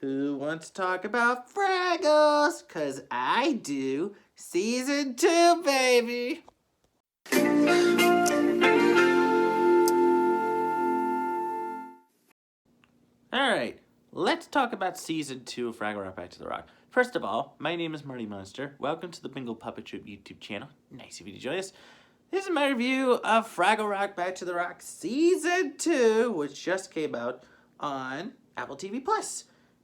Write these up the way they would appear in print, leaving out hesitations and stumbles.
Who wants to talk about Fraggles? 'Cause I do. Season 2, baby! Alright, let's talk about Season 2 of Fraggle Rock Back to the Rock. First of all, my name is Marty Monster. Welcome to the Bingo Puppet Troop YouTube channel. Nice of you to join us. This is my review of Fraggle Rock Back to the Rock Season 2, which just came out on Apple TV+.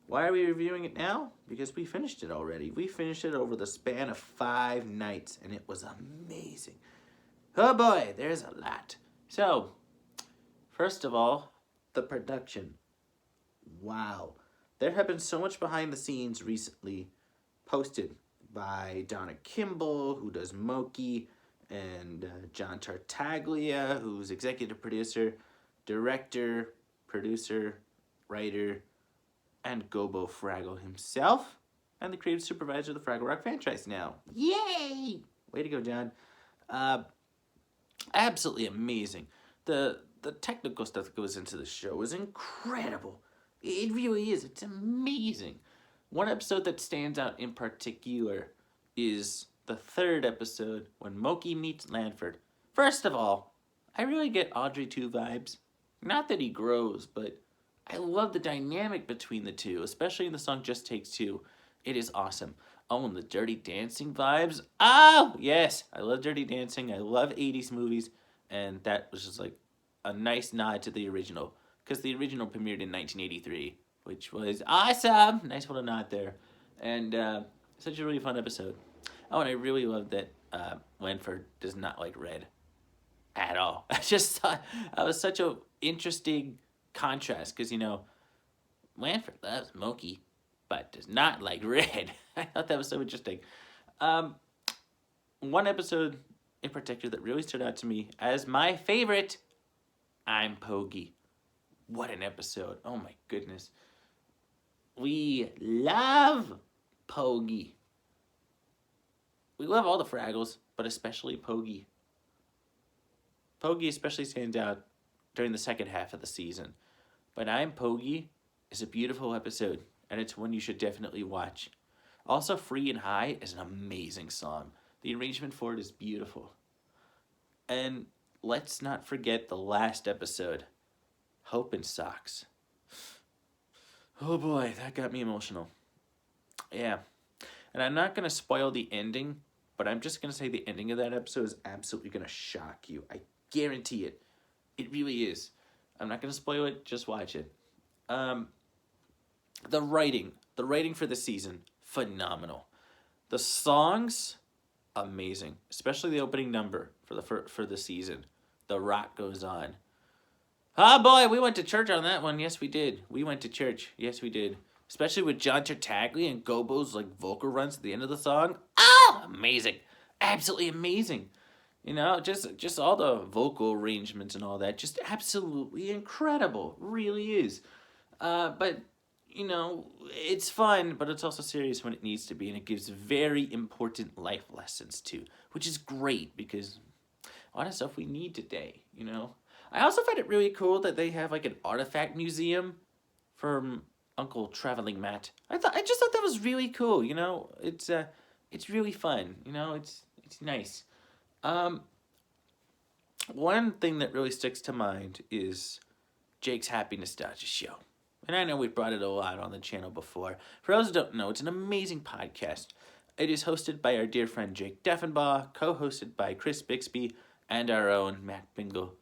Why are we reviewing it now? Because we finished it already. We finished it over the span of 5 nights, and it was amazing. Oh boy, there's a lot. So, first of all, the production. Wow. There have been so much behind the scenes recently posted by Donna Kimball, who does Moki, and John Tartaglia, who's executive producer, director, producer, writer, and Gobo Fraggle himself, and the creative supervisor of the Fraggle Rock franchise now. Yay! Way to go, John. Absolutely amazing. The technical stuff that goes into the show is incredible. It really is. It's amazing. One episode that stands out in particular is the 3rd episode when Moki meets Lanford. First of all, I really get Audrey 2 vibes. Not that he grows, but I love the dynamic between the two, especially in the song Just Takes Two. It is awesome. Oh, and the Dirty Dancing vibes. Oh, yes. I love Dirty Dancing. I love 80s movies. And that was just like a nice nod to the original. Because the original premiered in 1983, which was awesome. Nice little nod there. And such a really fun episode. Oh, and I really love that Lanford does not like red at all. I just thought that was such an interesting contrast. Because, you know, Lanford loves Moki, but does not like red. I thought that was so interesting. One episode in particular that really stood out to me as my favorite, I'm Pogi. What an episode. Oh my goodness. We love Pogi. We love all the Fraggles, but especially Pogi. Pogi especially stands out during the second half of the season. But I'm Pogi is a beautiful episode, and it's one you should definitely watch. Also, Free and High is an amazing song. The arrangement for it is beautiful. And let's not forget the last episode, Hope and Socks. Oh boy, that got me emotional. Yeah. And I'm not going to spoil the ending, but I'm just going to say the ending of that episode is absolutely going to shock you. I guarantee it. It really is. I'm not going to spoil it, just watch it. The writing for the season, phenomenal. The songs, amazing. Especially the opening number for the season. The Rock Goes On. Oh boy, we went to church on that one. Yes, we did. We went to church. Yes, we did. Especially with John Tartaglia and Gobo's like vocal runs at the end of the song. Oh, amazing. Absolutely amazing. You know, just all the vocal arrangements and all that. Just absolutely incredible. Really is. But, you know, it's fun, but it's also serious when it needs to be. And it gives very important life lessons too. Which is great because a lot of stuff we need today, you know. I also find it really cool that they have like an artifact museum from Uncle Traveling Matt. I just thought that was really cool. You know, it's really fun. You know, it's nice. One thing that really sticks to mind is Jake's Happy Nostalgia Show, and I know we've brought it a lot on the channel before. For those who don't know, it's an amazing podcast. It is hosted by our dear friend Jake Deffenbaugh, co-hosted by Chris Bixby, and our own Matt Bingle.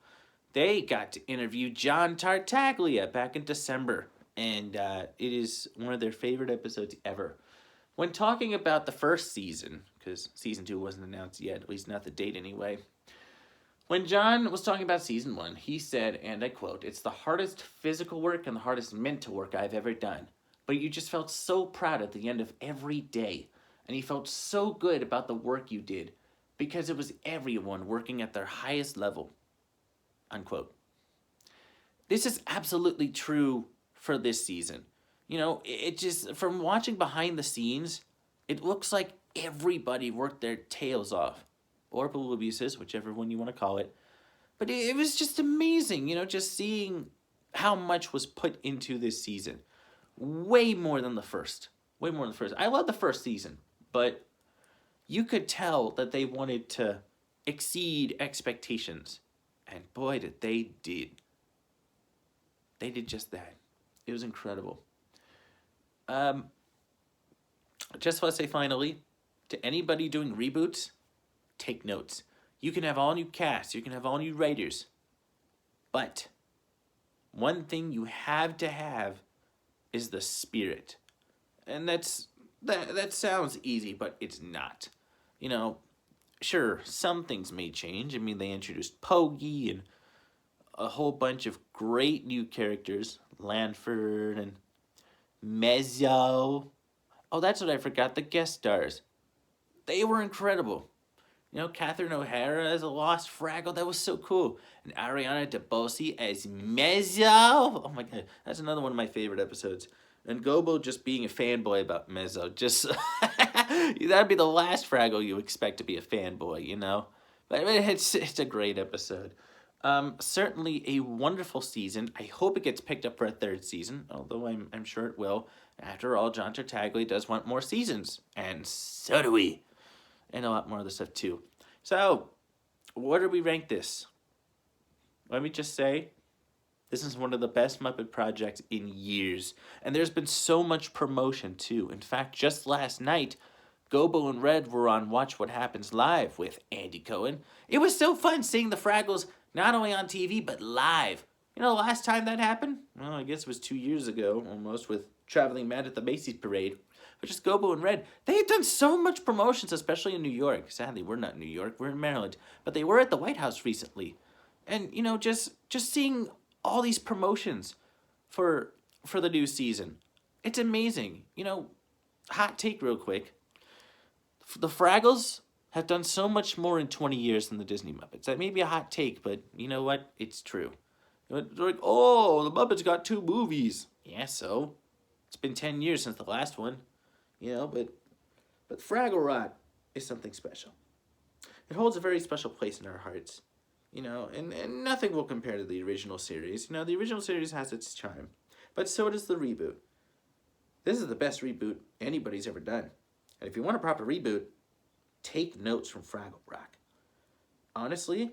They got to interview John Tartaglia back in December, and it is one of their favorite episodes ever. When talking about the first season, because season 2 wasn't announced yet, at least not the date anyway, when John was talking about season 1, he said, and I quote, "It's the hardest physical work and the hardest mental work I've ever done, but you just felt so proud at the end of every day, and you felt so good about the work you did, because it was everyone working at their highest level." Unquote. This is absolutely true for this season. You know, it just, from watching behind the scenes, it looks like everybody worked their tails off. Or abuses, whichever one you want to call it. But it was just amazing, you know, just seeing how much was put into this season. way more than the first. Way more than the first. I love the first season, but you could tell that they wanted to exceed expectations. And boy, did they did. They did just that. It was incredible. Just want to say finally, to anybody doing reboots, take notes. You can have all new casts, you can have all new writers, but one thing you have to have is the spirit. And that sounds easy, but it's not. You know, sure, some things may change. I mean, they introduced Poggy and a whole bunch of great new characters, Lanford and Mezzo. Oh, that's what I forgot, the guest stars. They were incredible. You know, Catherine O'Hara as a lost Fraggle, that was so cool. And Ariana DeBose as Mezzo. Oh my god, that's another one of my favorite episodes. And Gobo just being a fanboy about Mezzo. Just, that'd be the last Fraggle you expect to be a fanboy, you know? But it's a great episode. Certainly a wonderful season. I hope it gets picked up for a third season, although I'm sure it will. After all, John Tartaglia does want more seasons. And so do we. And a lot more other stuff too. So, where do we rank this? Let me just say, this is one of the best Muppet projects in years. And there's been so much promotion too. In fact, just last night, Gobo and Red were on Watch What Happens Live with Andy Cohen. It was so fun seeing the Fraggles not only on TV, but live. You know the last time that happened? Well, I guess it was 2 years ago, almost, with Traveling Mad at the Macy's Parade. But just Gobo and Red, they had done so much promotions, especially in New York. Sadly, we're not in New York, we're in Maryland. But they were at the White House recently. And, you know, just seeing all these promotions for the new season. It's amazing. You know, hot take real quick. The Fraggles have done so much more in 20 years than the Disney Muppets. That may be a hot take, but you know what? It's true. They're like, oh, the Muppets got 2 movies. Yeah, so? It's been 10 years since the last one. You know, but Fraggle Rock is something special. It holds a very special place in our hearts. You know, and nothing will compare to the original series. You know, the original series has its charm. But so does the reboot. This is the best reboot anybody's ever done. And if you want a proper reboot, take notes from Fraggle Rock. Honestly,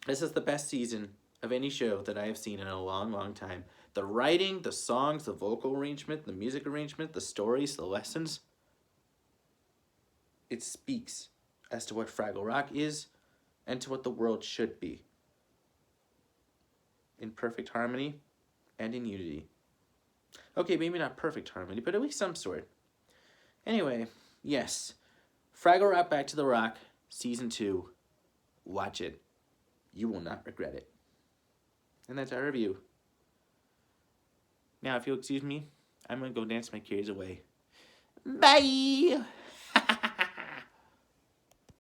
this is the best season of any show that I have seen in a long, long time. The writing, the songs, the vocal arrangement, the music arrangement, the stories, the lessons. It speaks as to what Fraggle Rock is and to what the world should be. In perfect harmony and in unity. Okay, maybe not perfect harmony, but at least some sort. Anyway, yes. Fraggle Rock Back to the Rock, Season 2. Watch it. You will not regret it. And that's our review. Now, if you'll excuse me, I'm going to go dance my cares away. Bye!